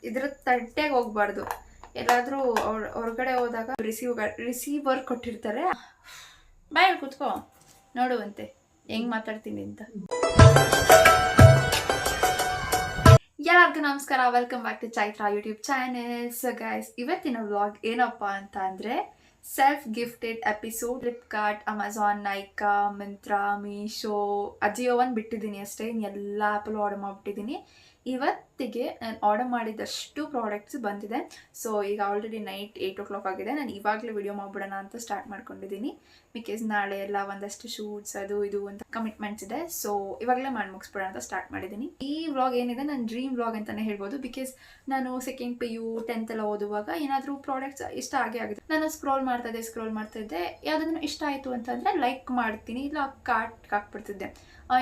ಇದ್ರ ತಟ್ಟೆಗೆ ಹೋಗ್ಬಾರ್ದು. ಎಲ್ಲಾದ್ರೂ ಹೊರಗಡೆ ಹೋದಾಗ ರಿಸೀವರ್ ಕೊಟ್ಟಿರ್ತಾರೆ. ಬಾಯ್ ಕೂತ್ಕೋ ನೋಡುವಂತೆ ಹೆಂಗ್ ಮಾತಾಡ್ತೀನಿ ಅಂತ. ಎಲ್ಲರಿಗೂ ನಮಸ್ಕಾರ, welcome back to Chaitra YouTube channel. So guys, ಇವತ್ತಿನ ವ್ಲಾಗ್ ಏನಪ್ಪ ಅಂತ ಅಂದರೆ self gifted episode. Flipkart, Amazon, Nykaa, Myntra, Meesho, Ajio ಒಂದು ಬಿಟ್ಟಿದ್ದೀನಿ ಅಷ್ಟೇ. ಎಲ್ಲ ಆ್ಯಪಲ್ಲೂ ಆರ್ಡರ್ ಮಾಡಿಬಿಟ್ಟಿದ್ದೀನಿ. ಇವತ್ತಿಗೆ ನಾನು ಆರ್ಡರ್ ಮಾಡಿದಷ್ಟು ಪ್ರಾಡಕ್ಟ್ಸ್ ಬಂದಿದೆ. ಸೊ ಈಗ ಆಲ್ರೆಡಿ ನೈಟ್ 8 o'clock ಆಗಿದೆ. ನಾನು ಇವಾಗಲೇ ವಿಡಿಯೋ ಮಾಡಿಬಿಡೋಣ ಅಂತ ಸ್ಟಾರ್ಟ್ ಮಾಡ್ಕೊಂಡಿದ್ದೀನಿ. ಬಿಕಾಸ್ ನಾಳೆ ಎಲ್ಲ ಒಂದಷ್ಟು ಶೂಟ್ಸ್ ಅದು ಇದು ಅಂತ ಕಮಿಟ್ಮೆಂಟ್ಸ್ ಇದೆ. ಸೊ ಇವಾಗಲೇ ಮಾಡಿ ಮುಗಿಸ್ಬಿಡೋಣ ಅಂತ ಸ್ಟಾರ್ಟ್ ಮಾಡಿದ್ದೀನಿ. ಈ ವ್ಲಾಗ್ ಏನಿದೆ ನನ್ನ ಡ್ರೀಮ್ ವ್ಲಾಗ್ ಅಂತಲೇ ಹೇಳ್ಬೋದು. ಬಿಕಾಸ್ ನಾನು ಸೆಕೆಂಡ್ PU 10th ಎಲ್ಲ ಓದುವಾಗ ಏನಾದರೂ ಪ್ರಾಡಕ್ಟ್ಸ್ ಇಷ್ಟ ಆಗಿದೆ. ನಾನು ಸ್ಕ್ರೋಲ್ ಮಾಡ್ತಾ ಇದ್ದೆ ಯಾವುದಾದ್ರೂ ಇಷ್ಟ ಆಯಿತು ಅಂತಂದರೆ ಲೈಕ್ ಮಾಡ್ತೀನಿ, ಇಲ್ಲ ಕಾರ್ಟ್ ಹಾಕ್ಬಿಡ್ತಿದ್ದೆ.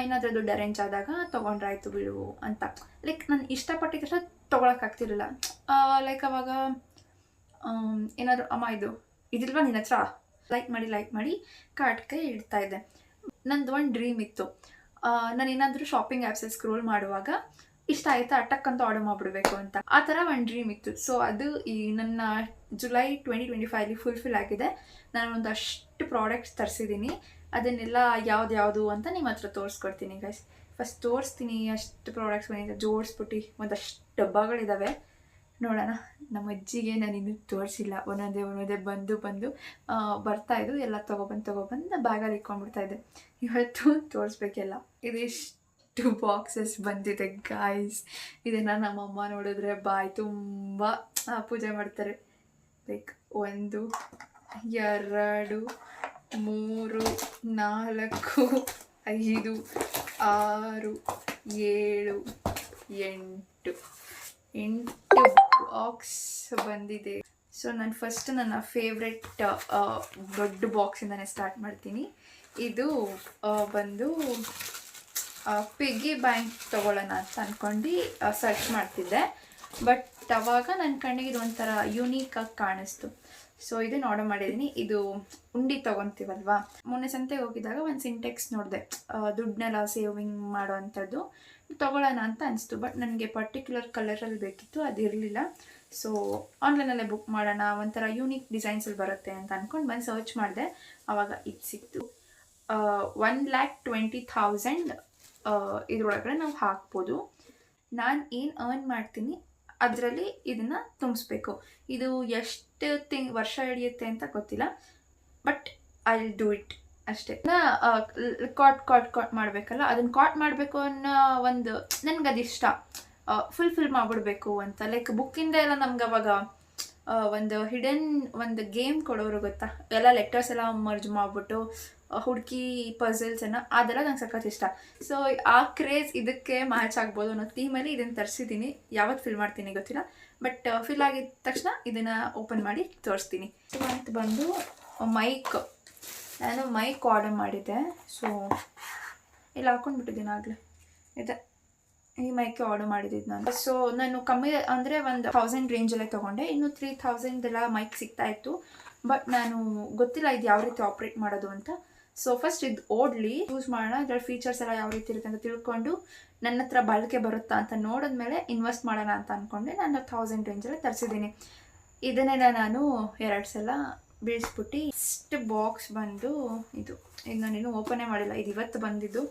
ಏನಾದರೂ ದೊಡ್ಡ ಅರೇಂಜ್ ಆದಾಗ ತೊಗೊಂಡ್ರಾಯ್ತು ಬಿಡು ಅಂತ. ಲೈಕ್ ನಾನು ಇಷ್ಟಪಟ್ಟಿದ ತಕ್ಷಣ ತೊಗೊಳಕ್ಕಾಗ್ತಿರಲಿಲ್ಲ. ಲೈಕ್ ಅವಾಗ ಏನಾದರೂ ಅಮ್ಮ ಇದಿಲ್ವಾ ನಿನ್ನ ಹತ್ರ, ಲೈಕ್ ಮಾಡಿ ಕಾರ್ಟ್ಗೆ ಇಡ್ತಾ ಇದ್ದೆ. ನಂದು ಒಂದು ಡ್ರೀಮ್ ಇತ್ತು. ನಾನು ಏನಾದರೂ ಶಾಪಿಂಗ್ ಆ್ಯಪ್ಸಲ್ಲಿ ಸ್ಕ್ರೋಲ್ ಮಾಡುವಾಗ ಇಷ್ಟ ಆಯಿತಾ ಟಕ್ ಅಂತ ಆರ್ಡರ್ ಮಾಡಿಬಿಡ್ಬೇಕು ಅಂತ. ಆ ಥರ ಒಂದು ಡ್ರೀಮ್ ಇತ್ತು. ಸೊ ಅದು ಈ ನನ್ನ ಜುಲೈ 2025 ಫುಲ್ಫಿಲ್ ಆಗಿದೆ. ನಾನು ಒಂದಷ್ಟು ಪ್ರಾಡಕ್ಟ್ಸ್ ತರಿಸಿದ್ದೀನಿ. ಅದನ್ನೆಲ್ಲ ಯಾವುದು ಅಂತ ನಿಮ್ಮ ಹತ್ರ ತೋರಿಸ್ಕೊಡ್ತೀನಿ ಗೈಸ್. ಫಸ್ಟ್ ತೋರಿಸ್ತೀನಿ ಅಷ್ಟು ಪ್ರಾಡಕ್ಟ್ಸ್ ಬಂದಿದೆ. ಜೋಡಿಸ್ಬಿಟ್ಟು ಒಂದಷ್ಟು ಡಬ್ಬಗಳಿದ್ದಾವೆ, ನೋಡೋಣ. ನಮ್ಮ ಅಜ್ಜಿಗೆ ನಾನು ಇನ್ನೂ ತೋರಿಸಿಲ್ಲ. ಒಂದೊಂದೇ ಬಂದು ಬರ್ತಾಯಿದ್ದು ಎಲ್ಲ ತೊಗೊಬಂದು ಬ್ಯಾಗಲ್ಲಿ ಇಟ್ಕೊಂಡ್ಬಿಡ್ತಾಯಿದ್ದೆ. ಇವತ್ತು ತೋರಿಸ್ಬೇಕೆಲ್ಲ. ಇದಿಷ್ಟು ಬಾಕ್ಸಸ್ ಬಂದಿದೆ ಗಾಯ್ಸ್. ಇದನ್ನು ನಮ್ಮಮ್ಮ ನೋಡಿದ್ರೆ ಬಾಯಿ ತುಂಬ ಪೂಜೆ ಮಾಡ್ತಾರೆ. ಲೈಕ್ 1 2 3 4 5 6 7 8 ಬಾಕ್ಸ್ ಬಂದಿದೆ. ಸೊ ನಾನು ಫಸ್ಟ್ ನನ್ನ ಫೇವ್ರೆಟ್ ದೊಡ್ಡ ಬಾಕ್ಸಿಂದನೇ ಸ್ಟಾರ್ಟ್ ಮಾಡ್ತೀನಿ. ಇದು ಬಂದು ಪಿಗ್ಗಿ ಬ್ಯಾಂಕ್ ತೊಗೊಳ್ಳೋಣ ಅಂತ ಅಂದ್ಕೊಂಡು ಸರ್ಚ್ ಮಾಡ್ತಿದ್ದೆ. ಬಟ್ ಅವಾಗ ನನ್ನ ಕಣ್ಣಿಗೆ ಇದು ಒಂಥರ ಯೂನೀಕಾಗಿ ಕಾಣಿಸ್ತು. ಸೊ ಇದನ್ನು ಆರ್ಡರ್ ಮಾಡಿದ್ದೀನಿ. ಇದು ಉಂಡಿ ತೊಗೊತೀವಲ್ವಾ, ಮೊನ್ನೆ ಸಂತೆಗೆ ಹೋಗಿದ್ದಾಗ ಒಂದು ಸಿಂಟೆಕ್ಸ್ ನೋಡಿದೆ, ದುಡ್ಡನ್ನೆಲ್ಲ ಸೇವಿಂಗ್ ಮಾಡೋ ಅಂಥದ್ದು ತೊಗೊಳ್ಳೋಣ ಅಂತ ಅನಿಸ್ತು. ಬಟ್ ನನಗೆ ಪರ್ಟಿಕ್ಯುಲರ್ ಕಲರಲ್ಲಿ ಬೇಕಿತ್ತು, ಅದಿರಲಿಲ್ಲ. ಸೊ ಆನ್ಲೈನಲ್ಲೇ ಬುಕ್ ಮಾಡೋಣ, ಒಂಥರ ಯೂನಿಕ್ ಡಿಸೈನ್ಸಲ್ಲಿ ಬರುತ್ತೆ ಅಂತ ಅಂದ್ಕೊಂಡು ಬಂದು ಸರ್ಚ್ ಮಾಡಿದೆ. ಆವಾಗ ಇದು ಸಿಕ್ತು. 1,20,000 ಇದ್ರೊಳಗಡೆ ನಾವು ಹಾಕ್ಬೋದು. ನಾನು ಏನು ಅರ್ನ್ ಮಾಡ್ತೀನಿ ಅದರಲ್ಲಿ ಇದನ್ನು ತುಂಬಿಸ್ಬೇಕು. ಇದು ಎಷ್ಟು ವರ್ಷ ಹಿಡಿಯುತ್ತೆ ಅಂತ ಗೊತ್ತಿಲ್ಲ, but I will do it ಅಷ್ಟೇ. ಕಾಟ್ ಮಾಡಬೇಕಲ್ಲ, ಅದನ್ನು ಕಾಟ್ ಮಾಡಬೇಕು ಅನ್ನೋ ಒಂದು ನನಗೆ ಅದಿಷ್ಟ. ಫುಲ್ ಮಾಡಿಬಿಡ್ಬೇಕು ಅಂತ. ಲೈಕ್ ಬುಕ್ಕಿಂದ ಎಲ್ಲ ನಮ್ಗೆ ಅವಾಗ ಒಂದು ಹಿಡನ್ ಒಂದು ಗೇಮ್ ಕೊಡೋರು ಗೊತ್ತಾ, ಎಲ್ಲ ಲೆಟರ್ಸ್ ಎಲ್ಲ ಮರ್ಜ್ ಮಾಡಿಬಿಟ್ಟು ಹುಡುಕಿ ಪಝಲ್ಸನ್ನು, ಅದೆಲ್ಲ ನಂಗೆ ಸಖತ್ ಇಷ್ಟ. ಸೊ ಆ ಕ್ರೇಜ್ ಇದಕ್ಕೆ ಮ್ಯಾಚ್ ಆಗ್ಬೋದು ಅನ್ನೋ ಥೀಮಲ್ಲಿ ಇದನ್ನು ತರಿಸಿದ್ದೀನಿ. ಯಾವತ್ತು ಫಿಲ್ ಮಾಡ್ತೀನಿ ಗೊತ್ತಿಲ್ಲ, ಬಟ್ ಫಿಲ್ ಆಗಿದ ತಕ್ಷಣ ಇದನ್ನು ಓಪನ್ ಮಾಡಿ ತೋರಿಸ್ತೀನಿ. ಸೊ ಅಂತ ಬಂದು ನಾನು ಮೈಕ್ ಆರ್ಡರ್ ಮಾಡಿದ್ದೆ. ಸೊ ಇಲ್ಲಿ ಹಾಕ್ಕೊಂಡ್ಬಿಟ್ಟಿದ್ದೀನಿ ಆಗಲೇ. ಇದೆ ಈ ಮೈಕೆ ಆರ್ಡರ್ ಮಾಡಿದ್ದು ನಾನು. ಸೊ ನಾನು ಕಮ್ಮಿ ಅಂದರೆ ಒಂದು 1000 ರೇಂಜಲ್ಲೇ ತೊಗೊಂಡೆ. ಇನ್ನು 3000 ಎಲ್ಲ ಮೈಕ್ ಸಿಗ್ತಾಯಿತ್ತು. ಬಟ್ ನಾನು ಗೊತ್ತಿಲ್ಲ ಇದು ಯಾವ ರೀತಿ ಆಪ್ರೇಟ್ ಮಾಡೋದು ಅಂತ. ಸೊ ಫಸ್ಟ್ ಇದು ಓಡ್ಲಿ ಯೂಸ್ ಮಾಡೋಣ, ಇದರಲ್ಲಿ ಫೀಚರ್ಸ್ ಎಲ್ಲ ಯಾವ ರೀತಿ ಇರುತ್ತೆ ಅಂತ ತಿಳ್ಕೊಂಡು ನನ್ನ ಹತ್ರ ಬಳಕೆ ಬರುತ್ತಾ ಅಂತ ನೋಡಿದ್ಮೇಲೆ ಇನ್ವೆಸ್ಟ್ ಮಾಡೋಣ ಅಂತ ಅಂದ್ಕೊಂಡೆ ನಾನು 1000 ರೇಂಜಲ್ಲೇ ತರಿಸಿದ್ದೀನಿ. ಇದನ್ನೆಲ್ಲ ನಾನು 2 ಸಲ ಬೀಳಿಸ್ಬಿಟ್ಟು ಇಷ್ಟು ಬಾಕ್ಸ್ ಬಂದು ಇದು ನಾನಿನ್ನೂ ಓಪನೇ ಮಾಡಿಲ್ಲ. ಇದು ಇವತ್ತು ಬಂದಿದ್ದು,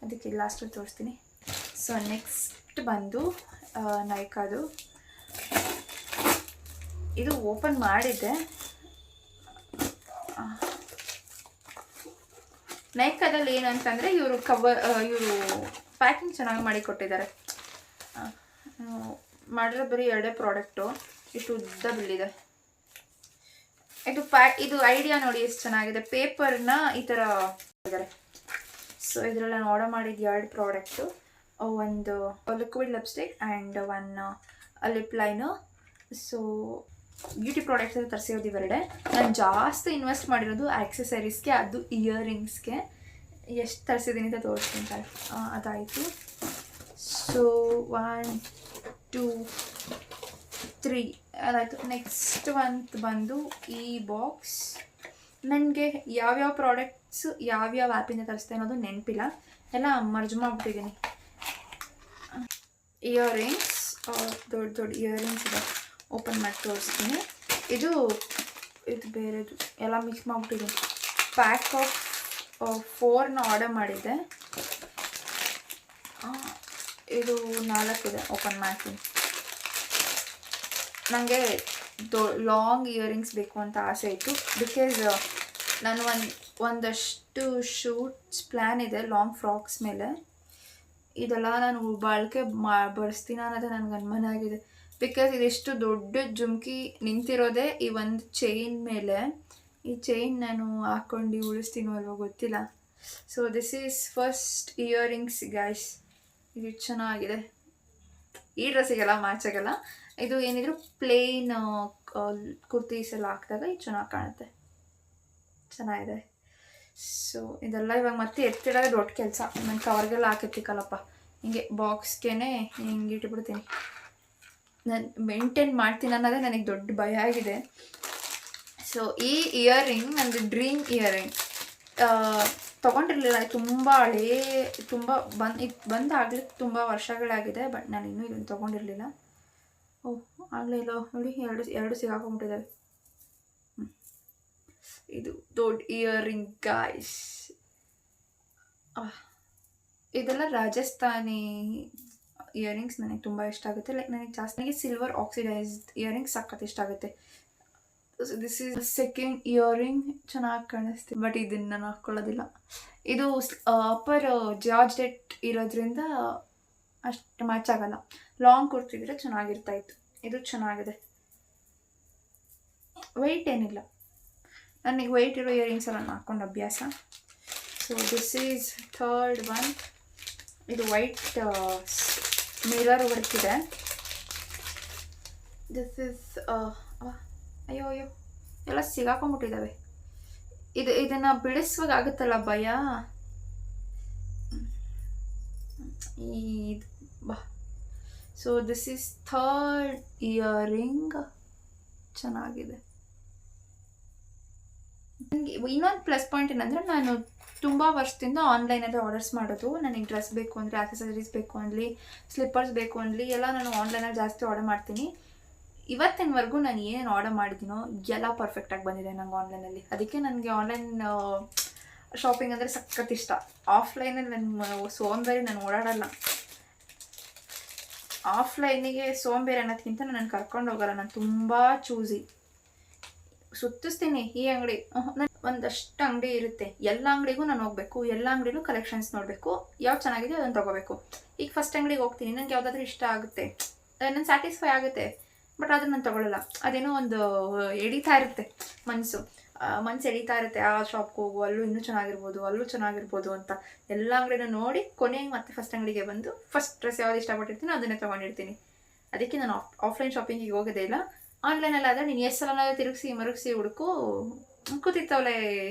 ಅದಕ್ಕೆ ಲಾಸ್ಟಲ್ಲಿ ತೋರಿಸ್ತೀನಿ. ಸೊ ನೆಕ್ಸ್ಟ್ ಬಂದು ನೈಕಾದು. ಇದು ಓಪನ್ ಮಾಡಿದ್ದೆ. ನೈಕಾದಲ್ಲಿ ಏನಂತಂದರೆ ಇವರು ಪ್ಯಾಕಿಂಗ್ ಚೆನ್ನಾಗಿ ಮಾಡಿ ಕೊಟ್ಟಿದ್ದಾರೆ. ಮಾಡಿರೋ ಬರೀ 2 ಪ್ರಾಡಕ್ಟು. ಇಷ್ಟು ಉದ್ದ ಬಿಲ್ಲಿದೆ. ಇದು ಐಡಿಯಾ ನೋಡಿ ಎಷ್ಟು ಚೆನ್ನಾಗಿದೆ. ಪೇಪರ್ನ ಈ ಥರ ಇದ್ದಾರೆ. ಸೊ ಇದರಲ್ಲಿ ನಾನು ಆರ್ಡರ್ ಮಾಡಿದ್ದು 2 ಪ್ರಾಡಕ್ಟು. ಒಂದು liquid lipstick and 1 lip liner. So beauty products ಎಲ್ಲ ತರಿಸಿರೋದು ಇವೆರಡೆ. ನಾನು ಜಾಸ್ತಿ ಇನ್ವೆಸ್ಟ್ ಮಾಡಿರೋದು ಆಕ್ಸೆಸರೀಸ್ಗೆ, ಅದು ಇಯರಿಂಗ್ಸ್ಗೆ. ಎಷ್ಟು ತರಿಸಿದ್ದೀನಿ ಅಂತ ತೋರಿಸ್ತೀನಿ. ಅದಾಯಿತು. ಸೊ 1 2 3 ಅದಾಯಿತು. ನೆಕ್ಸ್ಟ್ ಒಂದು ಬಂದು ಈ ಬಾಕ್ಸ್. ನನಗೆ ಯಾವ್ಯಾವ ಪ್ರಾಡಕ್ಟ್ಸ್ ಯಾವ್ಯಾವ ಆ್ಯಪಿಂದ ತರಿಸ್ತೆ ಅನ್ನೋದು ನೆನಪಿಲ್ಲ, ಎಲ್ಲ ಮರ್ಜ್ ಮಾಡಿಬಿಟ್ಟಿದ್ದೀನಿ. ಇಯರಿಂಗ್ಸ್, ದೊಡ್ಡ ದೊಡ್ಡ ಇಯರಿಂಗ್ಸ್ ಇದೆ. ಓಪನ್ ಮಾಡಿ ತೋರಿಸ್ತೀನಿ. ಇದು ಬೇರೆದು ಎಲ್ಲ ಮಿಕ್ಸ್ ಮಾಡಿಬಿಟ್ಟಿದ್ದೀನಿ. ಪ್ಯಾಕ್ ಆಫ್ 4ನ ಆರ್ಡರ್ ಮಾಡಿದ್ದೆ. ಇದು 4 ಇದೆ. ಓಪನ್ ಮಾಡ್ತೀನಿ. ನನಗೆ ಲಾಂಗ್ ಇಯರಿಂಗ್ಸ್ ಬೇಕು ಅಂತ ಆಸೆ ಇತ್ತು. ಬಿಕಾಸ್ ನಾನು ಒಂದಷ್ಟು ಶೂಟ್ಸ್ ಪ್ಲ್ಯಾನ್ ಇದೆ ಲಾಂಗ್ ಫ್ರಾಕ್ಸ್ ಮೇಲೆ. ಇದೆಲ್ಲ ನಾನು ಬಾಳಿಕೆ ಬಳಸ್ತೀನಿ ಅನ್ನೋದೇ ನನಗೆ ಅನುಮಾನ ಆಗಿದೆ. ಬಿಕಾಸ್ ಇದಿಷ್ಟು ದೊಡ್ಡ ಜುಮ್ಕಿ ನಿಂತಿರೋದೇ ಈ ಒಂದು ಚೈನ್ ಮೇಲೆ. ಈ ಚೈನ್ ನಾನು ಹಾಕ್ಕೊಂಡು ಉಳಿಸ್ತೀನೋ ಅಲ್ವೋ ಗೊತ್ತಿಲ್ಲ. So this is first earrings guys. ಇದು ಚೆನ್ನಾಗಿದೆ. ಈ ಡ್ರೆಸ್ಸಿಗೆಲ್ಲ ಮ್ಯಾಚ್ ಆಗಲ್ಲ. ಇದು ಏನಿದ್ರು ಪ್ಲೇನ್ ಕುರ್ತೀಸ್ ಎಲ್ಲ ಹಾಕಿದಾಗ ಇದು ಚೆನ್ನಾಗಿ ಕಾಣುತ್ತೆ. ಚೆನ್ನಾಗಿದೆ. ಸೊ ಇದೆಲ್ಲ ಇವಾಗ ಮತ್ತೆ ಎತ್ತಿಡೋದು ದೊಡ್ಡ ಕೆಲಸ. ನಾನು ಕವರ್ಗೆಲ್ಲ ಹಾಕಿರ್ತಿಕ್ಕಲ್ಲಪ್ಪ, ಹಿಂಗೆ ಬಾಕ್ಸ್ಗೆ ಹಿಂಗೆ ಇಟ್ಬಿಡ್ತೀನಿ. ನಾನು ಮೇಂಟೈನ್ ಮಾಡ್ತೀನಿ ಅನ್ನೋದೇ ನನಗೆ ದೊಡ್ಡ ಭಯ ಆಗಿದೆ. ಸೊ ಈ ಇಯರಿಂಗ್ ನಂದು ಡ್ರೀಮ್ ಇಯರಿಂಗ್. ತೊಗೊಂಡಿರಲಿಲ್ಲ, ತುಂಬ ಹಳೇ, ತುಂಬ ಬಂದಾಗ್ಲಿಕ್ಕೆ ತುಂಬ ವರ್ಷಗಳಾಗಿದೆ. ಬಟ್ ನಾನು ಇನ್ನೂ ಇದನ್ನು ತೊಗೊಂಡಿರಲಿಲ್ಲ. ಓಹ್ ಆಗಲೇ ಇಲ್ಲ ನೋಡಿ, ಎರಡು ಸಿಗಾಕೊಂಡ್ಬಿಟ್ಟಿದ್ದಾವೆ. ಇದು ದೊಡ್ಡ ಇಯರಿಂಗ್ ಗಾಯ್ಸ್. ಇದೆಲ್ಲ ರಾಜಸ್ಥಾನಿ ಇಯರಿಂಗ್ಸ್ ನನಗೆ ತುಂಬ ಇಷ್ಟ ಆಗುತ್ತೆ. ಲೈಕ್ ನನಗೆ ಸಿಲ್ವರ್ ಆಕ್ಸಿಡೈಸ್ಡ್ ಇಯರಿಂಗ್ಸ್ ಸಖತ್ ಇಷ್ಟ ಆಗುತ್ತೆ. This is second earring. ಚೆನ್ನಾಗಿ ಕಾಣಿಸ್ತೀವಿ, ಬಟ್ ಇದನ್ನು ನಾನು ಹಾಕ್ಕೊಳ್ಳೋದಿಲ್ಲ. ಇದು ಅಪ್ಪರ್ ಜಾರ್ಜೆಟ್ ಇರೋದ್ರಿಂದ ಅಷ್ಟು ಮ್ಯಾಚ್ ಆಗಲ್ಲ. ಲಾಂಗ್ ಕುರ್ತಿದ್ರೆ ಚೆನ್ನಾಗಿರ್ತಾಯಿತ್ತು. ಇದು ಚೆನ್ನಾಗಿದೆ. ವೆಯ್ಟ್ ಏನಿಲ್ಲ. ನನಗೆ ವೆಯ್ಟ್ ಇರೋ ಇಯರಿಂಗ್ಸ್ ಎಲ್ಲ ಹಾಕ್ಕೊಂಡು ಅಭ್ಯಾಸ. So this is third one. ಇದು ವೈಟ್ ಮಿರರ್ ವರ್ಕ್ ಇದೆ. ದಿಸ್ ಇಸ್ ಅಯ್ಯೋ ಎಲ್ಲ ಸಿಗಾಕೊಂಡ್ಬಿಟ್ಟಿದ್ದಾವೆ. ಇದನ್ನು ಬಿಡಿಸುವಾಗ ಆಗುತ್ತಲ್ಲ ಭಯ. ಬಾ. So this is third earring. ಚೆನ್ನಾಗಿದೆ. ನನಗೆ ಇನ್ನೊಂದು ಪ್ಲಸ್ ಪಾಯಿಂಟ್ ಏನಂದರೆ, ನಾನು ತುಂಬ ವರ್ಷದಿಂದ ಆನ್ಲೈನಲ್ಲಿ ಆರ್ಡರ್ಸ್ ಮಾಡೋದು. ನನಗೆ ಡ್ರೆಸ್ ಬೇಕು ಅಂದರೆ, ಆಕ್ಸೆಸರೀಸ್ ಬೇಕು ಅನ್ನಲಿ, ಸ್ಲಿಪ್ಪರ್ಸ್ ಬೇಕು ಅನ್ನಲಿ ಎಲ್ಲ ನಾನು ಆನ್ಲೈನಲ್ಲಿ ಜಾಸ್ತಿ ಆರ್ಡರ್ ಮಾಡ್ತೀನಿ. ಇವತ್ತಿನವರೆಗೂ ನಾನು ಏನೇನು ಆರ್ಡರ್ ಮಾಡಿದ್ದೀನೋ ಎಲ್ಲ ಪರ್ಫೆಕ್ಟಾಗಿ ಬಂದಿದೆ ನಂಗೆ ಆನ್ಲೈನಲ್ಲಿ. ಅದಕ್ಕೆ ನನಗೆ ಆನ್ಲೈನ್ ಶಾಪಿಂಗ್ ಅಂದರೆ ಸಖತ್ ಇಷ್ಟ. ಆಫ್ಲೈನಲ್ಲಿ ನನ್ನ ಸೋಂಬೇರಿ, ನಾನು ಓಡಾಡಲ್ಲ. ಆಫ್ಲೈನಿಗೆ ಸೋಂಬೇರಿ ಅನ್ನೋದಕ್ಕಿಂತ ನಾನು ಕರ್ಕೊಂಡು ಹೋಗಲ್ಲ. ನಾನು ತುಂಬ ಚೂಸಿ, ಸುತ್ತಿಸ್ತೀನಿ ಈ ಅಂಗಡಿ. ನಾನು ಒಂದಷ್ಟು ಅಂಗಡಿ ಇರುತ್ತೆ, ಎಲ್ಲ ಅಂಗಡಿಗೂ ನಾನು ಹೋಗಬೇಕು, ಎಲ್ಲ ಅಂಗಡಿನೂ ಕಲೆಕ್ಷನ್ಸ್ ನೋಡಬೇಕು, ಯಾವ್ದು ಚೆನ್ನಾಗಿದೆ ಅದನ್ನು ತೊಗೋಬೇಕು. ಈಗ ಫಸ್ಟ್ ಅಂಗಡಿಗೆ ಹೋಗ್ತೀನಿ, ನನಗೆ ಯಾವುದಾದ್ರೂ ಇಷ್ಟ ಆಗುತ್ತೆ, ನನ್ನ ಸ್ಯಾಟಿಸ್ಫೈ ಆಗುತ್ತೆ, ಬಟ್ ಅದನ್ನು ನಾನು ತೊಗೊಳ್ಳಲ್ಲ. ಅದೇನೋ ಒಂದು ಎಳೀತಾ ಇರುತ್ತೆ ಮನಸ್ಸು ಎಳೀತಾ ಇರುತ್ತೆ. ಆ ಶಾಪ್ಗೆ ಹೋಗು, ಅಲ್ಲೂ ಇನ್ನೂ ಚೆನ್ನಾಗಿರ್ಬೋದು, ಅಲ್ಲೂ ಚೆನ್ನಾಗಿರ್ಬೋದು ಅಂತ ಎಲ್ಲ ಅಂಗಡಿನೂ ನೋಡಿ ಕೊನೆಗೆ ಮತ್ತೆ ಫಸ್ಟ್ ಅಂಗಡಿಗೆ ಬಂದು ಫಸ್ಟ್ ಡ್ರೆಸ್ ಯಾವ್ದು ಇಷ್ಟಪಟ್ಟಿರ್ತೀನಿ ಅದನ್ನೇ ತೊಗೊಂಡಿರ್ತೀನಿ. ಅದಕ್ಕೆ ನಾನು ಆಫ್ಲೈನ್ ಶಾಪಿಂಗಿಗೆ ಹೋಗೋದೇ ಇಲ್ಲ. ಆನ್ಲೈನಲ್ಲಿ ಆದರೆ ನೀನು ಎಷ್ಟು ಸಲ ತಿರುಗಿಸಿ ಮರುಗಿಸಿ ಹುಡುಕು ಕೂತಿತ್ತವಳೆ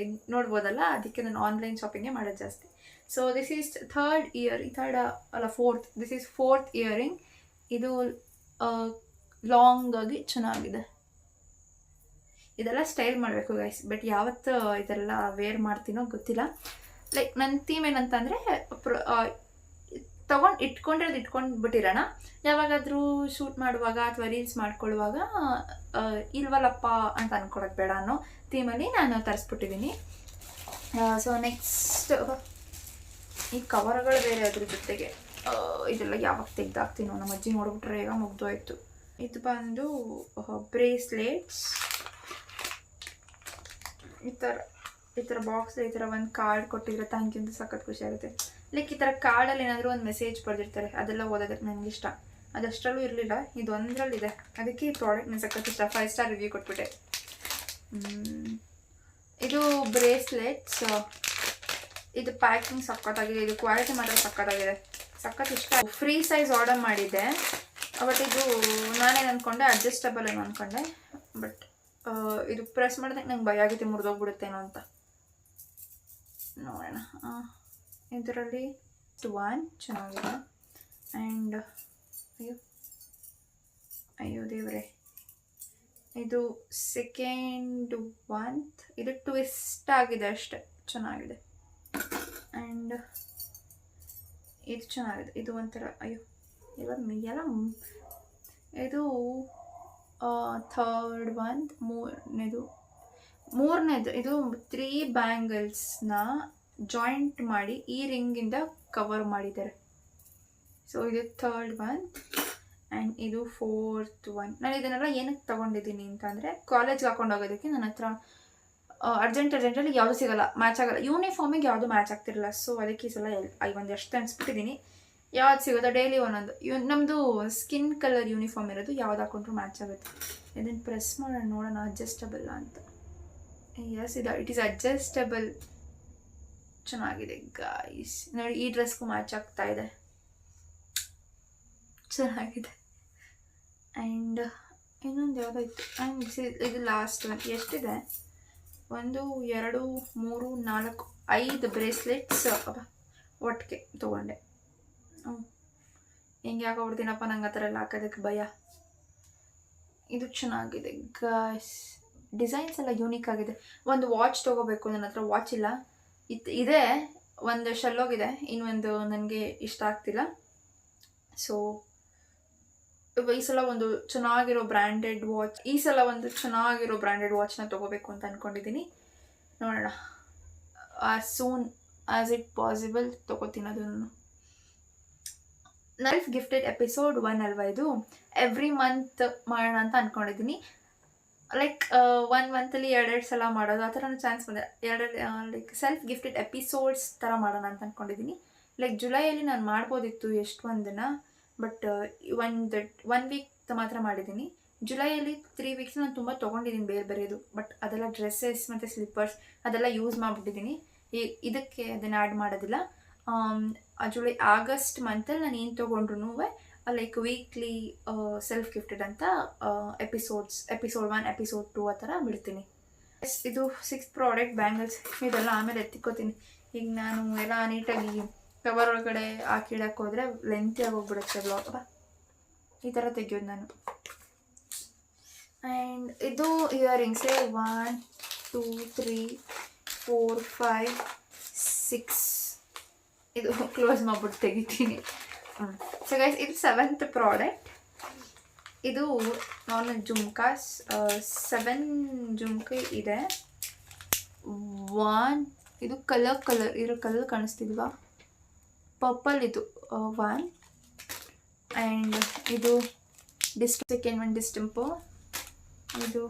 ನೋಡ್ಬೋದಲ್ಲ. ಅದಕ್ಕೆ ನಾನು ಆನ್ಲೈನ್ ಶಾಪಿಂಗೇ ಮಾಡೋದು ಜಾಸ್ತಿ. So this is fourth. This is fourth earring. ಇದು ಲಾಂಗ್ ಆಗಿ ಚೆನ್ನಾಗಿದೆ. ಇದೆಲ್ಲ ಸ್ಟೈಲ್ ಮಾಡಬೇಕು ಗೈಸ್, ಬಟ್ ಯಾವತ್ತು ಇದೆಲ್ಲ ವೇರ್ ಮಾಡ್ತೀನೋ ಗೊತ್ತಿಲ್ಲ. ಲೈಕ್ ನನ್ನ ಥೀಮ್ ಏನಂತಂದರೆ, ತೊಗೊಂಡು ಇಟ್ಕೊಂಡು ಬಿಟ್ಟಿರೋಣ, ಯಾವಾಗಾದರೂ ಶೂಟ್ ಮಾಡುವಾಗ ಅಥವಾ ರೀಲ್ಸ್ ಮಾಡ್ಕೊಳ್ಳುವಾಗ ಇಲ್ವಲ್ಲಪ್ಪ ಅಂತ ಅಂದ್ಕೊಳಕ್ಕೆ ಬೇಡ ಅನ್ನೋ ಥೀಮಲ್ಲಿ ನಾನು ತರಿಸ್ಬಿಟ್ಟಿದ್ದೀನಿ. ಸೊ ನೆಕ್ಸ್ಟ್ ಈ ಕವರ್ಗಳು ಬೇರೆ ಅದ್ರ ಜೊತೆಗೆ. ಇದೆಲ್ಲ ಯಾವಾಗ ತೆಗ್ದಾಕ್ತೀನೋ, ನಮ್ಮ ಅಜ್ಜಿ ನೋಡ್ಬಿಟ್ರೆ ಈಗ ಮುಗ್ದೋಯ್ತು. ಇದು ಬಂದು ಬ್ರೇಸ್ಲೆಟ್ಸ್. ಈ ಥರ ಬಾಕ್ಸ್, ಈ ಥರ ಒಂದು ಕಾರ್ಡ್ ಕೊಟ್ಟಿದ್ರೆ ಥ್ಯಾಂಕ್ ಯು ಅಂತ ಸಖತ್ ಖುಷಿ ಆಗುತ್ತೆ. ಲೈಕ್ ಈ ಥರ ಕಾರ್ಡಲ್ಲಿ ಏನಾದರೂ ಒಂದು ಮೆಸೇಜ್ ಬರೆದಿರ್ತಾರೆ, ಅದೆಲ್ಲ ಓದೋದಕ್ಕೆ ನನಗಿಷ್ಟ. ಅದಷ್ಟರಲ್ಲೂ ಇರಲಿಲ್ಲ, ಇದು ಒಂದರಲ್ಲಿದೆ. ಅದಕ್ಕೆ ಈ ಪ್ರಾಡಕ್ಟ್ ನನಗೆ ಸಖತ್ ಇಷ್ಟ. 5 ಸ್ಟಾರ್ ರಿವ್ಯೂ ಕೊಟ್ಬಿಟ್ಟೆ. ಇದು ಬ್ರೇಸ್ಲೆಟ್ಸ್. ಇದು ಪ್ಯಾಕಿಂಗ್ ಸಖತ್ತಾಗಿದೆ. ಇದು ಕ್ವಾಲಿಟಿ ಮಾತ್ರ ಸಖತ್ತಾಗಿದೆ, ಸಖತ್ ಇಷ್ಟ. ಫ್ರೀ ಸೈಜ್ ಆರ್ಡರ್ ಮಾಡಿದ್ದೆ, ಬಟ್ ಇದು ನಾನೇನು ಅಂದ್ಕೊಂಡೆ ಅಡ್ಜಸ್ಟಬಲ್ ಏನು ಅಂದ್ಕೊಂಡೆ. ಬಟ್ ಇದು ಪ್ರೆಸ್ ಮಾಡಿದಾಗ ನಂಗೆ ಭಯ ಆಗುತ್ತೆ ಮುರಿದೋಗ್ಬಿಡುತ್ತೇನೋ ಅಂತ. ನೋಡೋಣ. ಇದರಲ್ಲಿ ಒನ್ ಚೆನ್ನಾಗಿದೆ. ಆ್ಯಂಡ್ ಅಯ್ಯೋ ದೇವರೇ, ಇದು ಸೆಕೆಂಡ್ ಒನ್. ಇದು ಟ್ವಿಸ್ಟ್ ಆಗಿದೆ ಅಷ್ಟೆ, ಚೆನ್ನಾಗಿದೆ. ಆ್ಯಂಡ್ ಇದು ಚೆನ್ನಾಗಿದೆ. ಇದು ಒಂಥರ ಎಲ್ಲ ಇದು ಥರ್ಡ್ ಒನ್, ಮೂರನೇದು ಇದು 3 ಬ್ಯಾಂಗಲ್ಸ್ನ ಜಾಯಿಂಟ್ ಮಾಡಿ ಈ ರಿಂಗಿಂದ ಕವರ್ ಮಾಡಿದ್ದಾರೆ. ಸೊ ಇದು ಥರ್ಡ್ ಒನ್ ಆ್ಯಂಡ್ ಇದು ಫೋರ್ತ್ ಒನ್. ನಾನು ಇದನ್ನೆಲ್ಲ ಏನಕ್ಕೆ ತೊಗೊಂಡಿದ್ದೀನಿ ಅಂತಂದರೆ ಕಾಲೇಜ್ಗೆ ಹಾಕೊಂಡು ಹೋಗೋದಕ್ಕೆ ನನ್ನ ಹತ್ರ ಅರ್ಜೆಂಟಲ್ಲಿ ಯಾವುದು ಸಿಗೋಲ್ಲ, ಮ್ಯಾಚ್ ಆಗೋಲ್ಲ. ಯೂನಿಫಾರ್ಮಿಗೆ ಯಾವುದು ಮ್ಯಾಚ್ ಆಗ್ತಿರಲಿಲ್ಲ. ಸೊ ಅದಕ್ಕೆ ಈ ಸಲ ಒಂದಷ್ಟು ಅನಿಸ್ಬಿಟ್ಟಿದ್ದೀನಿ ಯಾವ್ದು ಸಿಗೋದು ಡೈಲಿ ಒಂದೊಂದು. ನಮ್ಮದು ಸ್ಕಿನ್ ಕಲರ್ ಯೂನಿಫಾರ್ಮ್ ಇರೋದು ಯಾವ್ದು ಹಾಕೊಂಡ್ರು ಮ್ಯಾಚ್ ಆಗುತ್ತೆ. ಇದನ್ನು ಪ್ರೆಸ್ ಮಾಡೋಣ ನೋಡೋಣ ಅಡ್ಜಸ್ಟಬಲ್ ಅಂತ. ಎಸ್ ಇದು ಇಟ್ ಈಸ್ ಅಡ್ಜಸ್ಟಬಲ್. ಚೆನ್ನಾಗಿದೆ ಗಾಯ್ಸ್, ನೋಡಿ ಈ ಡ್ರೆಸ್ಗೂ ಮ್ಯಾಚ್ ಆಗ್ತಾ ಇದೆ, ಚೆನ್ನಾಗಿದೆ. ಆ್ಯಂಡ್ ಇನ್ನೊಂದು ಯಾವುದಾಯ್ತು ಆ್ಯಂಡ್ ಇದು ಲಾಸ್ಟ್ ಒನ್. ಎಷ್ಟಿದೆ? 1 2 3 4 5 ಬ್ರೇಸ್ಲೆಟ್ಸ್ ಒಟ್ಟಿಗೆ ತೊಗೊಂಡೆ. ಹೆಂಗೆ ಹಾಕೊಬಿಡ್ತೀನಪ್ಪ, ನಂಗೆ ಆ ಥರ ಎಲ್ಲ ಹಾಕೋದಕ್ಕೆ ಭಯ. ಇದು ಚೆನ್ನಾಗಿದೆ ಗಾಯ್ಸ್, ಡಿಸೈನ್ಸ್ ಎಲ್ಲ ಯೂನಿಕ್ ಆಗಿದೆ. ಒಂದು ವಾಚ್ ತೊಗೋಬೇಕು, ನನ್ನ ಹತ್ರ ವಾಚ್ ಇಲ್ಲ. ಇದೆ ಒಂದು ಶೆಲ್ಲೋಗಿದೆ, ಇನ್ನೊಂದು ನನಗೆ ಇಷ್ಟ ಆಗ್ತಿಲ್ಲ. ಸೊ ಈ ಸಲ ಒಂದು ಚೆನ್ನಾಗಿರೋ ಬ್ರ್ಯಾಂಡೆಡ್ ವಾಚ್ನ ತೊಗೋಬೇಕು ಅಂತ ಅಂದ್ಕೊಂಡಿದ್ದೀನಿ. ನೋಡೋಣ, as soon as it possible ತೊಗೋತೀನಿ ಅದನ್ನು. ಸೆಲ್ಫ್ ಗಿಫ್ಟೆಡ್ ಎಪಿಸೋಡ್ 1 ಅಲ್ವಾ ಇದು? ಎವ್ರಿ ಮಂತ್ ಮಾಡೋಣ ಅಂತ ಅಂದ್ಕೊಂಡಿದ್ದೀನಿ. ಲೈಕ್ 1 ಮಂತಲ್ಲಿ 2 ಸಲ ಮಾಡೋದು, ಆ ಥರ ಚಾನ್ಸ್ ಬಂದರೆ ಲೈಕ್ ಸೆಲ್ಫ್ ಗಿಫ್ಟೆಡ್ ಎಪಿಸೋಡ್ಸ್ ಥರ ಮಾಡೋಣ ಅಂತ ಅಂದ್ಕೊಂಡಿದ್ದೀನಿ. ಲೈಕ್ ಜುಲೈಯಲ್ಲಿ ನಾನು ಮಾಡ್ಬೋದಿತ್ತು ಎಷ್ಟೊಂದನ್ನು, ಬಟ್ ಒನ್ ವೀಕ್ ಮಾತ್ರ ಮಾಡಿದ್ದೀನಿ. ಜುಲೈಯಲ್ಲಿ 3 ವೀಕ್ಸ್ ನಾನು ತುಂಬ ತೊಗೊಂಡಿದ್ದೀನಿ ಬೇರೆದು, ಬಟ್ ಅದೆಲ್ಲ ಡ್ರೆಸ್ಸಸ್ ಮತ್ತು ಸ್ಲಿಪ್ಪರ್ಸ್ ಅದೆಲ್ಲ ಯೂಸ್ ಮಾಡಿಬಿಟ್ಟಿದ್ದೀನಿ. ಇದಕ್ಕೆ ಅದನ್ನು ಆ್ಯಡ್ ಮಾಡೋದಿಲ್ಲ. ಆಗಸ್ಟ್ ಮಂತಲ್ಲಿ ನಾನು ಏನು ತೊಗೊಂಡ್ರು ಲೈಕ್ ವೀಕ್ಲಿ ಸೆಲ್ಫ್ ಗಿಫ್ಟೆಡ್ ಅಂತ ಎಪಿಸೋಡ್ 1 ಎಪಿಸೋಡ್ 2 ಆ ಥರ ಬಿಡ್ತೀನಿ. ಇದು 6 ಪ್ರಾಡಕ್ಟ್ ಬ್ಯಾಂಗಲ್ಸ್, ಇದೆಲ್ಲ ಆಮೇಲೆ ಎತ್ತಿಕೋತೀನಿ. ಈಗ ನಾನು ಎಲ್ಲ ನೀಟಾಗಿ ಕವರ್ ಒಳಗಡೆ ಹಾಕಿಡಕ್ಕೆ ಹೋದರೆ ಲೆಂತಿಯಾಗಿ ಹೋಗ್ಬಿಡುತ್ತೆ ಬ್ಲಾಗ್. ಈ ಥರ ತೆಗಿಯೋದು ನಾನು. ಆ್ಯಂಡ್ ಇದು ಇಯರಿಂಗ್ಸೇ 1 2 3 4 5 6 ಇದು ಕ್ಲೋಸ್ ಮಾಡಿಬಿಟ್ಟು ತೆಗಿತೀನಿ. ಸೊ ಗೈಸ್ ಇದು 7th ಪ್ರಾಡಕ್ಟ್. ಇದು ನಾರ್ಮಲ್ ಜುಮ್ಕಾಸ್ 7 ಜುಮ್ಕಿ ಇದೆ. 1 ಇದು ಕಲರ್ ಇರೋ ಕಲರ್ ಕಾಣಿಸ್ತಿಲ್ವಾ, ಪರ್ಪಲ್ ಇದು 1. ಆ್ಯಂಡ್ ಇದು ಸೆಕೆಂಡ್ ಒನ್ ಡಿಸ್ಟಿಂಪೋ. ಇದು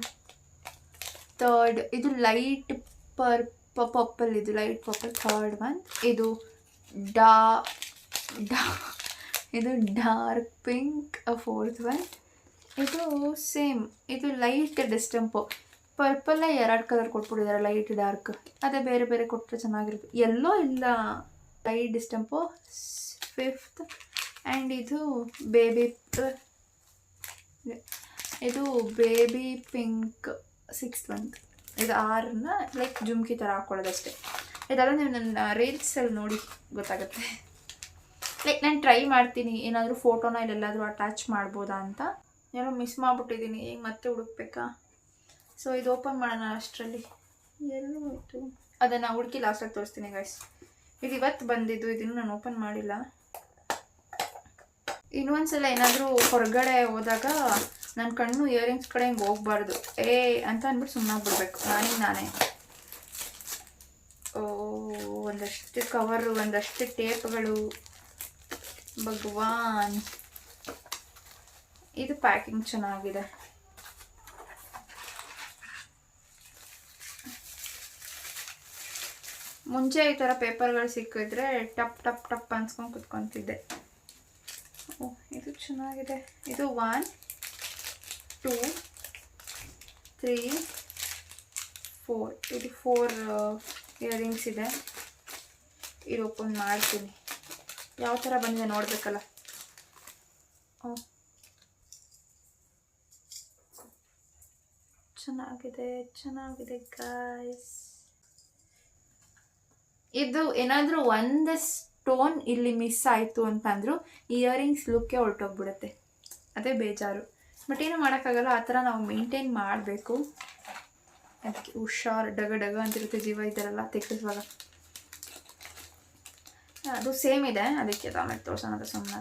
ಥರ್ಡ್, ಇದು ಲೈಟ್ ಪರ್ಪಲ್, ಇದು ಲೈಟ್ ಪರ್ಪಲ್ ಥರ್ಡ್ ಒನ್. ಇದು ಇದು ಡಾರ್ಕ್ ಪಿಂಕ್ ಫೋರ್ತ್ ಒನ್. ಇದು ಸೇಮ್, ಇದು ಲೈಟ್ ಡಿಸ್ಟೆಂಪೋ. ಪರ್ಪಲ್ಲೇ 2 ಕಲರ್ ಕೊಟ್ಬಿಟ್ಟಿದ್ದಾರೆ, ಲೈಟ್ ಡಾರ್ಕ್. ಅದೇ ಬೇರೆ ಬೇರೆ ಕೊಟ್ಟರೆ ಚೆನ್ನಾಗಿರುತ್ತೆ. ಎಲ್ಲೋ ಇಲ್ಲ, ಲೈಟ್ ಡಿಸ್ಟೆಂಪೋ 5th. ಆ್ಯಂಡ್ ಇದು ಬೇಬಿ ಪಿಂಕ್ 6th ಒನ್. ಇದು 6ನ ಲೈಕ್ ಜುಮ್ಕಿ ಥರ ಹಾಕ್ಕೊಳ್ಳೋದಷ್ಟೇ. ಇದೆಲ್ಲ ನೀವು ನನ್ನ ರೀಲ್ಸಲ್ಲಿ ನೋಡಿ ಗೊತ್ತಾಗುತ್ತೆ. ಲೈಕ್ ನಾನು ಟ್ರೈ ಮಾಡ್ತೀನಿ ಏನಾದರೂ ಫೋಟೋನ ಇಲ್ಲೆಲ್ಲಾದರೂ ಅಟ್ಯಾಚ್ ಮಾಡ್ಬೋದಾ ಅಂತ. ಏನೋ ಮಿಸ್ ಮಾಡಿಬಿಟ್ಟಿದ್ದೀನಿ, ಈಗ ಮತ್ತೆ ಹುಡುಕ್ಬೇಕಾ? ಸೊ ಇದು ಓಪನ್ ಮಾಡೋಣ ಅಷ್ಟರಲ್ಲಿ. ಎಲ್ಲೂ ಆಯಿತು, ಅದನ್ನು ಹುಡುಕಿ ಲಾಸ್ಟಾಗಿ ತೋರಿಸ್ತೀನಿ ಗೈಸ್. ಇದು ಇವತ್ತು ಬಂದಿದ್ದು, ಇದನ್ನು ನಾನು ಓಪನ್ ಮಾಡಿಲ್ಲ. ಇನ್ನೊಂದ್ಸಲ ಏನಾದರೂ ಹೊರಗಡೆ ಹೋದಾಗ ನನ್ನ ಕಣ್ಣು ಇಯರಿಂಗ್ಸ್ ಕಡೆ ಹಿಂಗೆ ಹೋಗ್ಬಾರ್ದು ಅಂತ ಅಂದ್ಬಿಟ್ಟು ಸುಮ್ಮನಾಗ್ಬಿಡ್ಬೇಕು ನಾನೇ. ಒಂದಷ್ಟು ಕವರು, ಒಂದಷ್ಟು ಟೇಪ್ಗಳು, ಭಗವಾನ್. ಇದು ಪ್ಯಾಕಿಂಗ್ ಚೆನ್ನಾಗಿದೆ. ಮುಂಚೆ ಈ ಥರ ಪೇಪರ್ಗಳು ಸಿಕ್ಕಿದ್ರೆ ಟಪ್ ಟಪ್ ಟಪ್ ಅನ್ಸ್ಕೊಂಡು ಕುತ್ಕೊತಿದ್ದೆ. ಇದು ಚೆನ್ನಾಗಿದೆ. ಇದು 1 2 3 4 ಇದು 4 ಇಯರಿಂಗ್ಸ್ ಇದೆ. ಇದು ಓಪನ್ ಮಾಡ್ತೀನಿ, ಯಾವ ಥರ ಬಂದಿದೆ ನೋಡಬೇಕಲ್ಲ. ಚೆನ್ನಾಗಿದೆ ಗಾಯ್ಸ್. ಇದು ಏನಾದರೂ ಒಂದು ಸ್ಟೋನ್ ಇಲ್ಲಿ ಮಿಸ್ ಆಯಿತು ಅಂತಂದ್ರು ಇಯರಿಂಗ್ಸ್ ಲುಕ್ಕೇ ಹೊರಟೋಗ್ಬಿಡುತ್ತೆ, ಅದೇ ಬೇಜಾರು. ಬಟ್ ಏನು ಮಾಡೋಕ್ಕಾಗಲ್ಲ, ಆ ಥರ ನಾವು ಮೇಂಟೈನ್ ಮಾಡಬೇಕು. ಅದಕ್ಕೆ ಹುಷಾರು, ಡಗ ಅಂತಿರುತ್ತೆ ಜೀವ ಇದೆಲ್ಲ ತೆಗೆಸುವಾಗ. ಅದು ಸೇಮ್ ಇದೆ, ಅದಕ್ಕೆ ಆಮೇಲೆ ತೋರ್ಸೋಣ ಅಂತ ಸುಮ್ಮನೆ.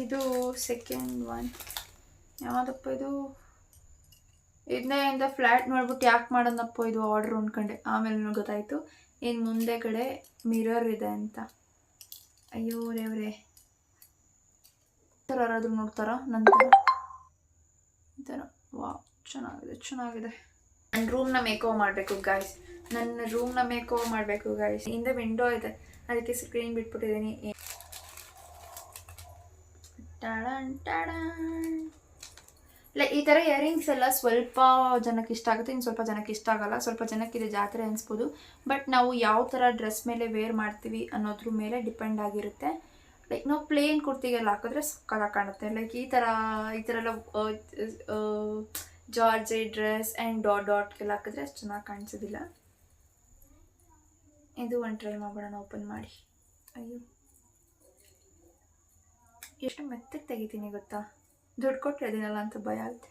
ಇದು ಸೆಕೆಂಡ್ ಒನ್ ಯಾವುದಪ್ಪ ಇದು. ಇದನ್ನೇ ಫ್ಲ್ಯಾಟ್ ಮಾಡಿಬಿಟ್ಟು ಯಾಕೆ ಮಾಡೋಣಪ್ಪ ಇದು ಆರ್ಡ್ರ್ ಅಂದ್ಕೊಂಡೆ. ಆಮೇಲೆ ನನಗೆ ಗೊತ್ತಾಯಿತು ಇನ್ನು ಮುಂದೆ ಕಡೆ ಮಿರರ್ ಇದೆ ಅಂತ. ಅಯ್ಯೋ ದೇವ್ರೆ, ಥರ ಯಾರಾದರೂ ನೋಡ್ತಾರ ನಂತರ ಈ ಥರ. ವಾ, ಚೆನ್ನಾಗಿದೆ. ನನ್ನ ರೂಮ್ನ ಮೇಕೋವರ್ ಮಾಡಬೇಕು ಗಾಯ್ಸ್. ಹಿಂದೆ ವಿಂಡೋ ಇದೆ, ಅದಕ್ಕೆ ಸ್ಕ್ರೀನ್ ಬಿಟ್ಬಿಟ್ಟಿದ್ದೀನಿ. ಲೈಕ್ ಈ ಥರ ಇಯರಿಂಗ್ಸ್ ಎಲ್ಲ ಸ್ವಲ್ಪ ಜನಕ್ಕೆ ಇಷ್ಟ ಆಗುತ್ತೆ, ಇನ್ನು ಸ್ವಲ್ಪ ಜನಕ್ಕೆ ಇಷ್ಟ ಆಗಲ್ಲ. ಸ್ವಲ್ಪ ಜನಕ್ಕೆ ಇದು ಜಾತ್ರೆ ಅನಿಸ್ಬೋದು, ಬಟ್ ನಾವು ಯಾವ ಥರ ಡ್ರೆಸ್ ಮೇಲೆ ವೇರ್ ಮಾಡ್ತೀವಿ ಅನ್ನೋದ್ರ ಮೇಲೆ ಡಿಪೆಂಡ್ ಆಗಿರುತ್ತೆ. ಲೈಕ್ ನಾವು ಪ್ಲೇನ್ ಕುರ್ತಿಗೆಲ್ಲ ಹಾಕಿದ್ರೆ ಸಕ್ಕತ್ತಾಗಿ ಕಾಣುತ್ತೆ. ಲೈಕ್ ಈ ಥರ ಎಲ್ಲ ಜಾರ್ಜೆಟ್ ಡ್ರೆಸ್ ಆ್ಯಂಡ್ ಡಾಟ್ಗೆಲ್ಲ ಹಾಕಿದ್ರೆ ಅಷ್ಟು ಚೆನ್ನಾಗಿ ಕಾಣಿಸೋದಿಲ್ಲ. ಇದು ಒಂದು ಟ್ರೈ ಮಾಡೋಣ ಓಪನ್ ಮಾಡಿ. ಅಯ್ಯೋ, ಎಷ್ಟು ಮೆತ್ತಗೆ ತೆಗಿತೀನಿ ಗೊತ್ತಾ, ದುಡ್ಡು ಕೊಟ್ಟರೆ ಇದೀನಲ್ಲ ಅಂತ ಭಯ ಆಗುತ್ತೆ.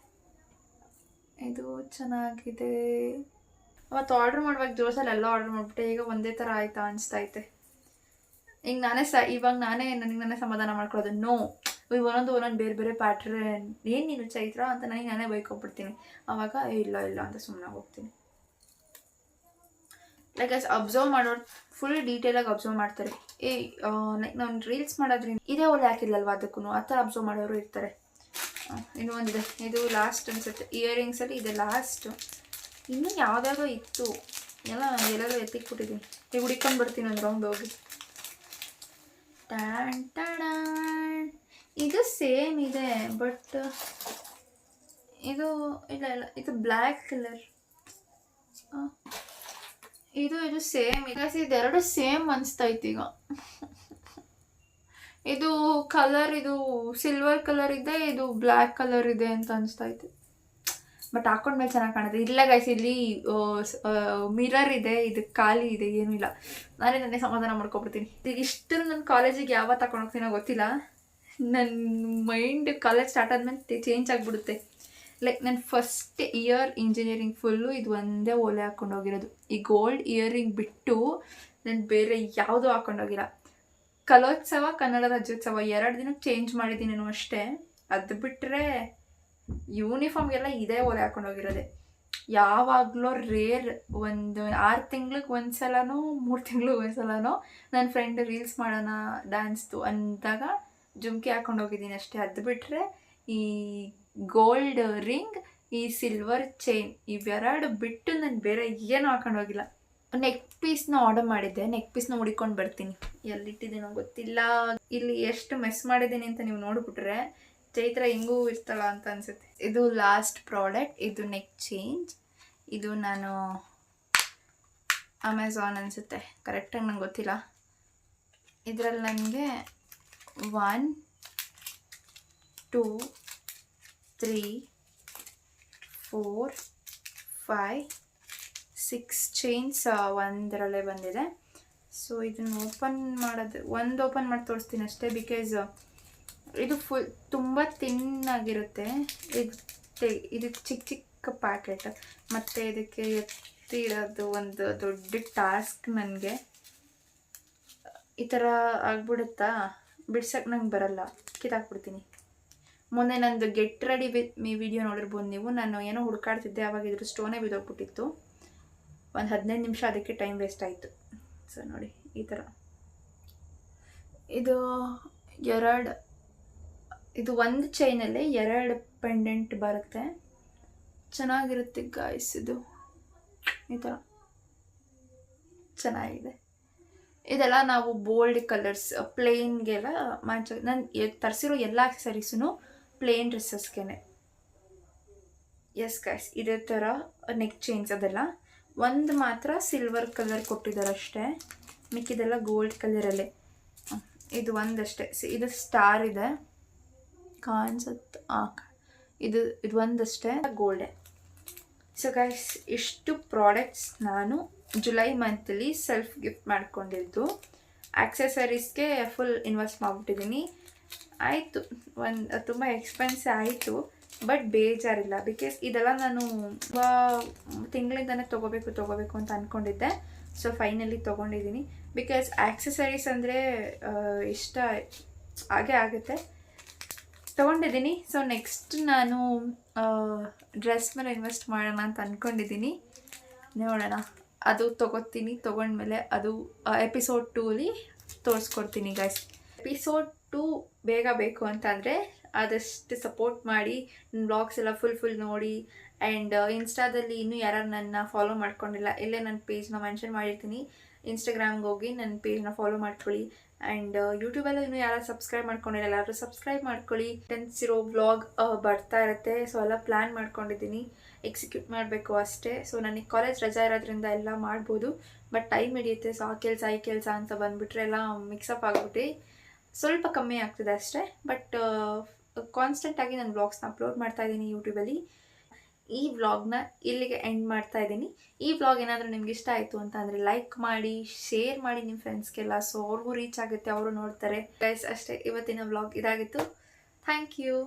ಇದು ಚೆನ್ನಾಗಿದೆ. ಅವತ್ತು ಆರ್ಡ್ರ್ ಮಾಡುವಾಗ ಜೋಸಲ್ಲಿ ಎಲ್ಲ ಆರ್ಡ್ರ್ ಮಾಡಿಬಿಟ್ಟೆ, ಈಗ ಒಂದೇ ಥರ ಆಯ್ತಾ ಅನಿಸ್ತೈತೆ. ಈಗ ಇವಾಗ ನನಗೆ ಸಮಾಧಾನ ಮಾಡ್ಕೊಳ್ಳೋದು. ನೋ, ಒಂದೊಂದು ಬೇರೆ ಬೇರೆ ಪ್ಯಾಟ್ರನ್. ಏನು ನೀನು ಚೈತ್ರ ಅಂತ ನಾನೇ ಬೈಕೊಬಿಡ್ತೀನಿ. ಆವಾಗ ಇಲ್ಲ ಅಂತ ಸುಮ್ಮನೆ ಹೋಗ್ತೀನಿ. ಲೈಕ್ ಅಬ್ಸರ್ವ್ ಮಾಡೋರು ಫುಲ್ ಡೀಟೇಲಾಗಿ ಅಬ್ಸರ್ವ್ ಮಾಡ್ತಾರೆ. ಲೈಕ್ ನಾನು ರೀಲ್ಸ್ ಮಾಡೋದ್ರಿಂದ ಇದೇ ಒಳ್ಳೆ ಹಾಕಿಲ್ಲಲ್ವ ಅದಕ್ಕೂ ಆ ಥರ ಅಬ್ಸರ್ವ್ ಮಾಡೋರು ಇರ್ತಾರೆ. ಇನ್ನೂ ಒಂದಿದೆ, ಇದು ಲಾಸ್ಟ್ ಅನಿಸುತ್ತೆ. ಇಯರಿಂಗ್ಸಲ್ಲಿ ಇದೆ ಲಾಸ್ಟ್. ಇನ್ನೂ ಯಾವುದಾದ್ರೂ ಇತ್ತು, ಎಲ್ಲರೂ ಎತ್ತಿಕ್ಬಿಟ್ಟಿದ್ದೀನಿ. ಈಗ ಹುಡ್ಕೊಂಡು ಬರ್ತೀನಿ ಒಂದು ರೌಂಡ್ ಹೋಗಿ. ಇದು ಸೇಮ್ ಇದೆ, ಬಟ್ ಇದು ಇಲ್ಲ ಇದು ಬ್ಲ್ಯಾಕ್ ಕಲರ್. ಇದು ಸೇಮ್ ಇದೆ. ಇದೆರಡು ಸೇಮ್ ಅನಿಸ್ತೈತಿ ಈಗ. ಇದು ಕಲರ್, ಇದು ಸಿಲ್ವರ್ ಕಲರ್ ಇದೆ, ಇದು ಬ್ಲ್ಯಾಕ್ ಕಲರ್ ಇದೆ ಅಂತ ಅನಿಸ್ತೈತೆ. ಬಟ್ ಹಾಕೊಂಡ್ಮೇಲೆ ಚೆನ್ನಾಗಿ ಕಾಣುತ್ತೆ. ಇಲ್ಲ ಗೈಸ್, ಇಲ್ಲಿ ಮಿರರ್ ಇದೆ, ಇದು ಖಾಲಿ ಇದೆ, ಏನೂ ಇಲ್ಲ. ನಾನೇ ಸಮಾಧಾನ ಮಾಡ್ಕೊಬಿಡ್ತೀನಿ. ಇಷ್ಟು ನನ್ನ ಕಾಲೇಜಿಗೆ ಯಾವತ್ತು ಹಾಕೊಂಡು ಹೋಗ್ತೀನೋ ಗೊತ್ತಿಲ್ಲ. ನನ್ನ ಮೈಂಡ್ ಕಾಲೇಜ್ ಸ್ಟಾರ್ಟ್ ಆದ್ಮೇಲೆ ಚೇಂಜ್ ಆಗಿಬಿಡುತ್ತೆ. ಲೈಕ್ ನನ್ನ ಫಸ್ಟ್ ಇಯರ್ ಇಂಜಿನಿಯರಿಂಗ್ ಫುಲ್ಲು ಇದು ಒಂದೇ ಓಲೆ ಹಾಕ್ಕೊಂಡು ಹೋಗಿರೋದು. ಈ ಗೋಲ್ಡ್ ಇಯರಿಂಗ್ ಬಿಟ್ಟು ನಾನು ಬೇರೆ ಯಾವುದೂ ಹಾಕ್ಕೊಂಡೋಗಿಲ್ಲ. ಕಲೋತ್ಸವ, ಕನ್ನಡ ರಾಜ್ಯೋತ್ಸವ 2 ದಿನಕ್ಕೆ ಚೇಂಜ್ ಮಾಡಿದ್ದೀನಿ ಅಷ್ಟೇ. ಅದು ಬಿಟ್ಟರೆ ಯೂನಿಫಾರ್ಮ್ಗೆಲ್ಲ ಇದೇ ಓಲೆ ಹಾಕ್ಕೊಂಡೋಗಿರೋದೆ. ಯಾವಾಗಲೂ ರೇರ್ ಒಂದು 6 ತಿಂಗ್ಳಿಗೆ ಒಂದ್ಸಲನೋ 3 ತಿಂಗ್ಳಿಗೆ ಒಂದ್ಸಲನೋ ನನ್ನ ಫ್ರೆಂಡ್ ರೀಲ್ಸ್ ಮಾಡೋಣ ಡ್ಯಾನ್ಸ್ದು ಅಂದಾಗ ಜುಮ್ಕಿ ಹಾಕ್ಕೊಂಡೋಗಿದ್ದೀನಿ ಅಷ್ಟೇ. ಅದು ಬಿಟ್ಟರೆ ಈ ಗೋಲ್ಡ್ ರಿಂಗ್, ಈ ಸಿಲ್ವರ್ ಚೈನ್, ಇವೆರಡು ಬಿಟ್ಟು ನಾನು ಬೇರೆ ಏನೂ ಹಾಕೊಂಡೋಗಿಲ್ಲ. ನೆಕ್ ಪೀಸ್ನ ಆರ್ಡರ್ ಮಾಡಿದ್ದೆ, ನೆಕ್ ಪೀಸ್ನ ಹುಡ್ಕೊಂಡು ಬರ್ತೀನಿ. ಎಲ್ಲಿಟ್ಟಿದ್ದೀನೋ ಗೊತ್ತಿಲ್ಲ. ಇಲ್ಲಿ ಎಷ್ಟು ಮೆಸ್ ಮಾಡಿದ್ದೀನಿ ಅಂತ ನೀವು ನೋಡ್ಬಿಟ್ರೆ ಚೈತ್ರ ಹಿಂಗೂ ಇರ್ತಲ್ಲ ಅಂತ ಅನಿಸುತ್ತೆ. ಇದು ಲಾಸ್ಟ್ ಪ್ರಾಡಕ್ಟ್. ಇದು ನೆಕ್ ಚೇಂಜ್. ಇದು ನಾನು ಅಮೆಝಾನ್ ಅನಿಸುತ್ತೆ, ಕರೆಕ್ಟಾಗಿ ನಂಗೆ ಗೊತ್ತಿಲ್ಲ. ಇದರಲ್ಲಿ ನನಗೆ 1 2 3 4 5 6 ಚೈನ್ಸ್ ಒಂದರಲ್ಲೇ ಬಂದಿದೆ. ಸೊ ಇದನ್ನು ಓಪನ್ ಓಪನ್ ಮಾಡಿ ತೋರಿಸ್ತೀನಿ ಅಷ್ಟೇ. ಬಿಕಾಸ್ ಇದು ಫುಲ್ ತುಂಬ ತಿನ್ನಾಗಿರುತ್ತೆ. ಇದು ಚಿಕ್ಕ ಪ್ಯಾಕೆಟ್, ಮತ್ತು ಇದಕ್ಕೆ ಎತ್ತಿ ಇಡೋದು ಒಂದು ದೊಡ್ಡ ಟಾಸ್ಕ್. ನನಗೆ ಈ ಥರ ಆಗ್ಬಿಡುತ್ತಾ, ಬಿಡ್ಸಕ್ಕೆ ನಂಗೆ ಬರಲ್ಲ, ಕಿತ್ತಾಕ್ಬಿಡ್ತೀನಿ. ಮೊನ್ನೆ ನಂದು get ready with me video ನೋಡಿರ್ಬೋದು ನೀವು. ನಾನು ಏನೋ ಹುಡುಕಾಡ್ತಿದ್ದೆ, ಆವಾಗ ಇದ್ರ ಸ್ಟೋನೇ ಬಿದ್ದೋಗ್ಬಿಟ್ಟಿತ್ತು. ಒಂದು 15 ನಿಮಿಷ ಅದಕ್ಕೆ ಟೈಮ್ ವೇಸ್ಟ್ ಆಯಿತು. ಸೊ ನೋಡಿ ಈ ಥರ. ಇದು ಒಂದು ಚೈನಲ್ಲಿ 2 ಪೆಂಡೆಂಟ್ ಬರುತ್ತೆ. ಚೆನ್ನಾಗಿರುತ್ತೆ ಗಾಯ್ಸ್. ಇದು ಈ ಥರ ಚೆನ್ನಾಗಿದೆ. ಇದೆಲ್ಲ ನಾವು ಬೋಲ್ಡ್ ಕಲರ್ಸ್ ಪ್ಲೇನ್ಗೆಲ್ಲ ಮ್ಯಾಚ್. ನಾನು ತರಿಸಿರೋ ಎಲ್ಲ ಆಕ್ಸೆಸರೀಸೂ ಪ್ಲೇನ್ ಡ್ರೆಸ್ಸಸ್ಗೆ. ಎಸ್ ಗಾಯ್ಸ್, ಇದೇ ಥರ ನೆಕ್ ಚೈನ್ಸ್ ಅದೆಲ್ಲ. ಒಂದು ಮಾತ್ರ ಸಿಲ್ವರ್ ಕಲರ್ ಕೊಟ್ಟಿದ್ದಾರೆ ಅಷ್ಟೇ, ಮಿಕ್ಕಿದೆಲ್ಲ ಗೋಲ್ಡ್ ಕಲರಲ್ಲೇ. ಇದು ಒಂದಷ್ಟೇ. ಇದು ಸ್ಟಾರ್ ಇದೆ, ಕಾಣಿಸುತ್ತೆ. ಇದು ಒಂದಷ್ಟೇ ಗೋಲ್ಡೆ. ಸೊ ಗೈಸ್, ಇಷ್ಟು ಪ್ರಾಡಕ್ಟ್ಸ್ ನಾನು ಜುಲೈ ಮಂತಲ್ಲಿ ಸೆಲ್ಫ್ ಗಿಫ್ಟ್ ಮಾಡ್ಕೊಂಡಿದ್ದು. ಆಕ್ಸೆಸರೀಸ್ಗೆ ಫುಲ್ ಇನ್ವೆಸ್ಟ್ ಮಾಡಿಬಿಟ್ಟಿದ್ದೀನಿ. ಆಯಿತು, ತುಂಬ ಎಕ್ಸ್ಪೆನ್ಸಿವ್ ಆಯಿತು, ಬಟ್ ಬೇಜಾರಿಲ್ಲ. ಬಿಕಾಸ್ ಇದೆಲ್ಲ ನಾನು ತಿಂಗಳಿಂದನೇ ತೊಗೋಬೇಕು ಅಂತ ಅಂದ್ಕೊಂಡಿದ್ದೆ. ಸೊ ಫೈನಲಿ ತೊಗೊಂಡಿದ್ದೀನಿ. ಬಿಕಾಸ್ ಆಕ್ಸೆಸರೀಸ್ ಅಂದರೆ ಇಷ್ಟ ಹಾಗೆ ಆಗುತ್ತೆ. ತೊಗೊಂಡಿದ್ದೀನಿ. ಸೊ ನೆಕ್ಸ್ಟ್ ನಾನು ಡ್ರೆಸ್ ಮೇಲೆ ಇನ್ವೆಸ್ಟ್ ಮಾಡೋಣ ಅಂತ ಅಂದ್ಕೊಂಡಿದ್ದೀನಿ. ನೋಡೋಣ, ಅದು ತೊಗೊಂಡ್ಮೇಲೆ ಅದು ಎಪಿಸೋಡ್ 2ಅಲ್ಲಿ ತೋರಿಸ್ಕೊಡ್ತೀನಿ ಗೈಸ್. ಎಪಿಸೋಡ್ 2 ಬೇಗ ಬೇಕು ಅಂತಂದರೆ ಆದಷ್ಟು ಸಪೋರ್ಟ್ ಮಾಡಿ, ಬ್ಲಾಗ್ಸ್ ಎಲ್ಲ ಫುಲ್ ನೋಡಿ. ಆ್ಯಂಡ್ ಇನ್ಸ್ಟಾದಲ್ಲಿ ಇನ್ನೂ ಯಾರು ನನ್ನ ಫಾಲೋ ಮಾಡ್ಕೊಂಡಿಲ್ಲ, ಇಲ್ಲೇ ನನ್ನ ಪೇಜ್ನ ಮೆನ್ಷನ್ ಮಾಡಿರ್ತೀನಿ. ಇನ್ಸ್ಟಾಗ್ರಾಮ್ಗೆ ಹೋಗಿ ನನ್ನ ಪೇಜ್ನ ಫಾಲೋ ಮಾಡ್ಕೊಳ್ಳಿ. ಆ್ಯಂಡ್ ಯೂಟ್ಯೂಬಲ್ಲೂ ಇನ್ನೂ ಯಾರು ಸಬ್ಸ್ಕ್ರೈಬ್ ಮಾಡ್ಕೊಂಡಿಲ್ಲ, ಎಲ್ಲರೂ ಸಬ್ಸ್ಕ್ರೈಬ್ ಮಾಡ್ಕೊಳ್ಳಿ. ಇರೋ ವ್ಲಾಗ್ ಬರ್ತಾ ಇರುತ್ತೆ. ಸೊ ಎಲ್ಲ ಪ್ಲ್ಯಾನ್ ಮಾಡ್ಕೊಂಡಿದ್ದೀನಿ, ಎಕ್ಸಿಕ್ಯೂಟ್ ಮಾಡಬೇಕು ಅಷ್ಟೇ. ಸೊ ನನಗೆ ಕಾಲೇಜ್ ರಜಾ ಇರೋದ್ರಿಂದ ಎಲ್ಲ ಮಾಡ್ಬೋದು, ಬಟ್ ಟೈಮ್ ಹಿಡಿಯುತ್ತೆ. ಸೊ ಆ ಕೆಲಸ ಈ ಕೆಲಸ ಅಂತ ಬಂದುಬಿಟ್ರೆ ಎಲ್ಲ ಮಿಕ್ಸಪ್ ಆಗಿಬಿಟ್ಟು ಸ್ವಲ್ಪ ಕಮ್ಮಿ ಆಗ್ತದೆ ಅಷ್ಟೇ. ಬಟ್ ಕಾನ್ಸ್ಟೆಂಟಾಗಿ ನಾನು ವ್ಲಾಗ್ಸ್ನ ಅಪ್ಲೋಡ್ ಮಾಡ್ತಾಯಿದ್ದೀನಿ ಯೂಟ್ಯೂಬಲ್ಲಿ. ಈ ವ್ಲಾಗ್ನ ಇಲ್ಲಿಗೆ ಎಂಡ್ ಮಾಡ್ತಾ ಇದ್ದೀನಿ. ಈ ವ್ಲಾಗ್ ಏನಾದರೂ ನಿಮ್ಗೆ ಇಷ್ಟ ಆಯಿತು ಅಂತ ಅಂದರೆ ಲೈಕ್ ಮಾಡಿ, ಶೇರ್ ಮಾಡಿ ನಿಮ್ಮ ಫ್ರೆಂಡ್ಸ್ಗೆಲ್ಲ. ಸೊ ಅವ್ರಿಗೂ ರೀಚ್ ಆಗುತ್ತೆ, ಅವರು ನೋಡ್ತಾರೆ ಗೈಸ್. ಅಷ್ಟೇ, ಇವತ್ತಿನ ವ್ಲಾಗ್ ಇದಾಗಿತ್ತು. Thank you.